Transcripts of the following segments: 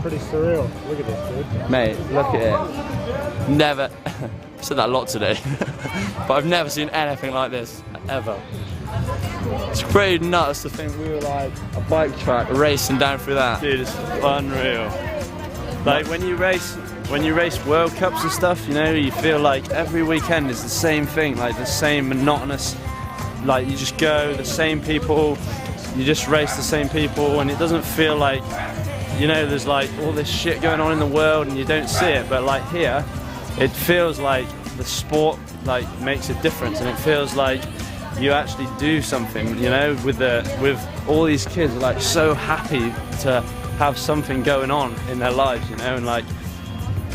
pretty surreal. Look at this, dude. Mate, look at it. Never, I've said that a lot today, but I've never seen anything like this, ever. It's pretty nuts to think we were like a bike track racing down through that. Dude, it's unreal. Like when you race World Cups and stuff, you know, you feel like every weekend is the same thing, like the same monotonous, like you just go, the same people, you just race the same people, and it doesn't feel like, you know, there's like all this shit going on in the world and you don't see it, but like here, it feels like the sport like makes a difference, and it feels like you actually do something, you know, with all these kids like so happy to have something going on in their lives, you know, and like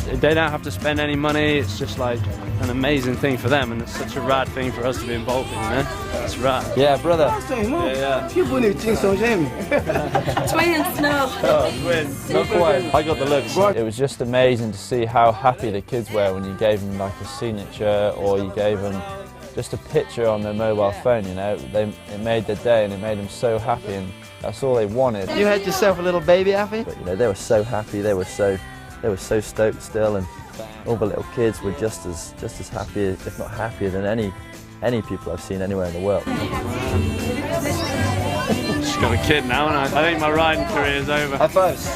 they don't have to spend any money. It's just like an amazing thing for them, and it's such a rad thing for us to be involved in, you know. It's rad. Yeah, brother. Yeah. Twins, no. Oh, twins. Not quite. I got the looks. It was just amazing to see how happy the kids were when you gave them like a signature, or you gave them just a picture on their mobile phone, you know. It made their day, and it made them so happy, and that's all they wanted. You had yourself a little baby, Affy? But you know, they were so happy, they were so stoked still, and all the little kids were just as happy, if not happier than any people I've seen anywhere in the world. Just got a kid now, and I think my riding career is over. High fives.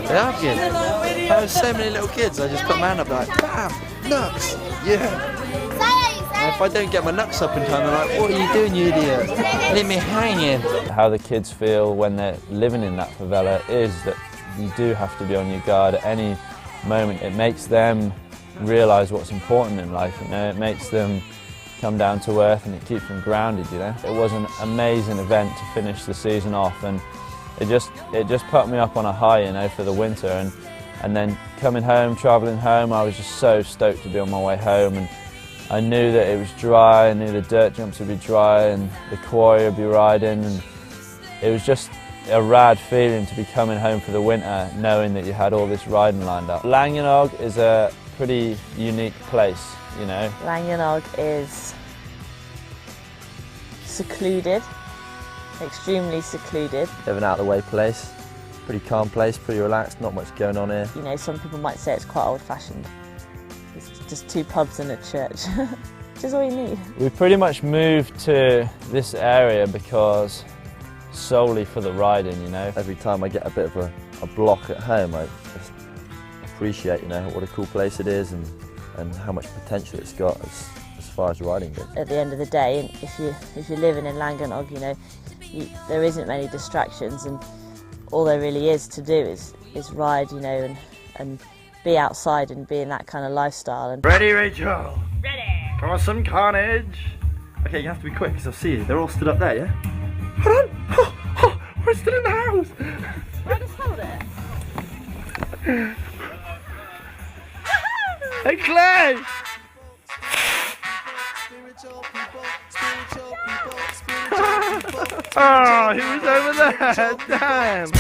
They are good. I have so many little kids, I just put my hand up like, bam, nuts, yeah. And if I don't get my nuts up in time, they're like, what are you doing, you idiot? Leave me hanging. How the kids feel when they're living in that favela is that you do have to be on your guard at any moment. It makes them realise what's important in life, you know. It makes them come down to earth, and it keeps them grounded, you know. It was an amazing event to finish the season off, and it just put me up on a high, you know, for the winter, and then coming home, travelling home, I was just so stoked to be on my way home, and I knew that it was dry, I knew the dirt jumps would be dry and the quarry would be riding, and it was just a rad feeling to be coming home for the winter knowing that you had all this riding lined up. Langenog is a pretty unique place, you know. Langenog is secluded, extremely secluded. Bit of an out of the way place, pretty calm place, pretty relaxed, not much going on here. You know, some people might say it's quite old-fashioned. It's just 2 pubs and a church, which is all you need. We pretty much moved to this area because solely for the riding, you know. Every time I get a bit of a block at home, I just appreciate, you know, what a cool place it is, and how much potential it's got as far as riding goes. At the end of the day, if you're living in Langenog, you know, there isn't many distractions, and all there really is to do is ride, you know, and be outside and be in that kind of lifestyle. And Ready, Rachel? Ready. For some carnage. Okay, you have to be quick because I'll see you. They're all stood up there, yeah? Hold on. Oh, we're still in the house. I just hold it. Hey, Clay! Oh, he was over there. Damn.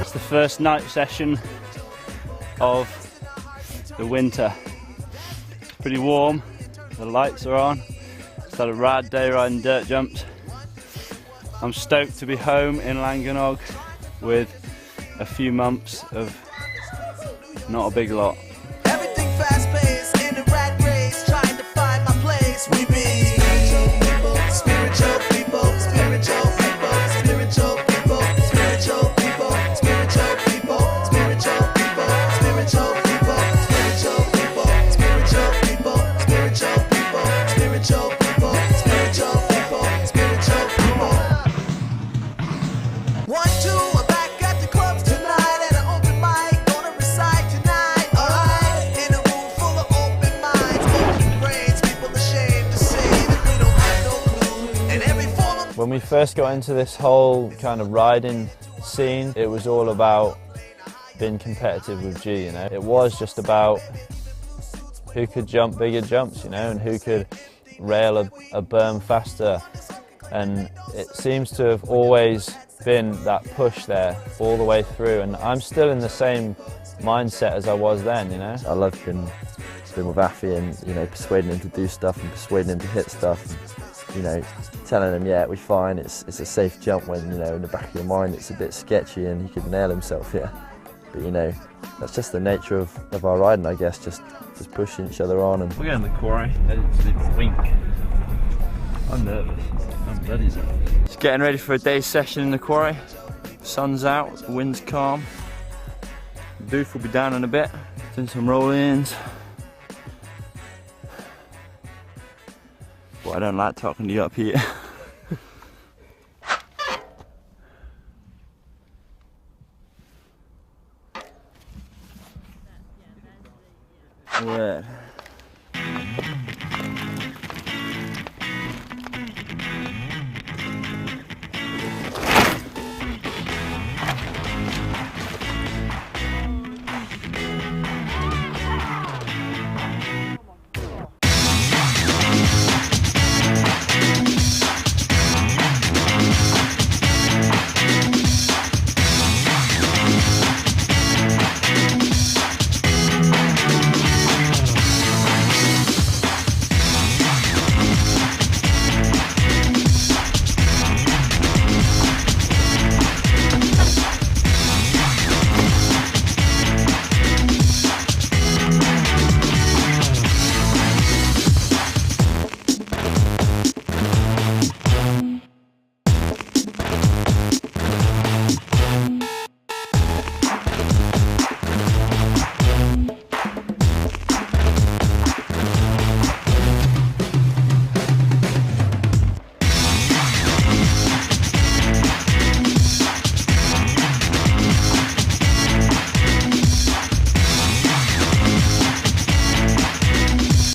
It's the first night session of the winter. It's pretty warm, the lights are on. It's had a rad day riding dirt jumps. I'm stoked to be home in Langenog with a few months of not a big lot. Everything fast paced in a rat race, trying to find my place. We be spiritual people, spiritual people, spiritual people, spiritual people, spiritual people, spiritual people, spiritual people, spiritual people, spiritual people, spiritual people, spiritual people, spiritual people, spiritual people. 1, 2, we're back at the clubs tonight at an open mic, gonna recite tonight. Alright, in a room full of open minds, open brains, people ashamed to say that we don't have no clue. And every form of When we first got into this whole kind of riding scene, it was all about being competitive with G, you know. It was just about who could jump bigger jumps, you know, and who could rail a berm faster. And it seems to have always been that push there all the way through, and I'm still in the same mindset as I was then, you know. I love being been with Affy and, you know, persuading him to do stuff and persuading him to hit stuff. And, you know, telling him, yeah, we're fine, it's a safe jump, when, you know, in the back of your mind it's a bit sketchy and he could nail himself here. But, you know, that's just the nature of our riding, I guess, just pushing each other on. And we're going to the quarry, heading to the wink. I'm nervous, I'm bloody nervous. Just getting ready for a day's session in the quarry. Sun's out, the wind's calm. Doof will be down in a bit, doing some roll-ins. Boy, I don't like talking to you up here. Right.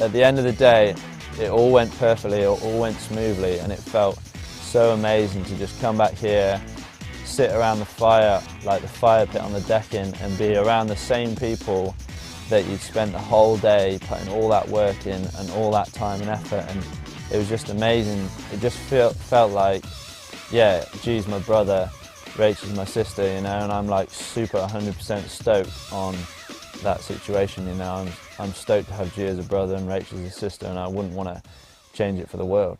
At the end of the day, it all went perfectly, it all went smoothly, and it felt so amazing to just come back here, sit around the fire, like the fire pit on the decking, and be around the same people that you'd spent the whole day putting all that work in and all that time and effort, and it was just amazing. It just felt like, yeah, G's my brother, Rachel's my sister, you know, and I'm like super 100% stoked on that situation, you know. I'm stoked to have G as a brother and Rachel as a sister, and I wouldn't want to change it for the world.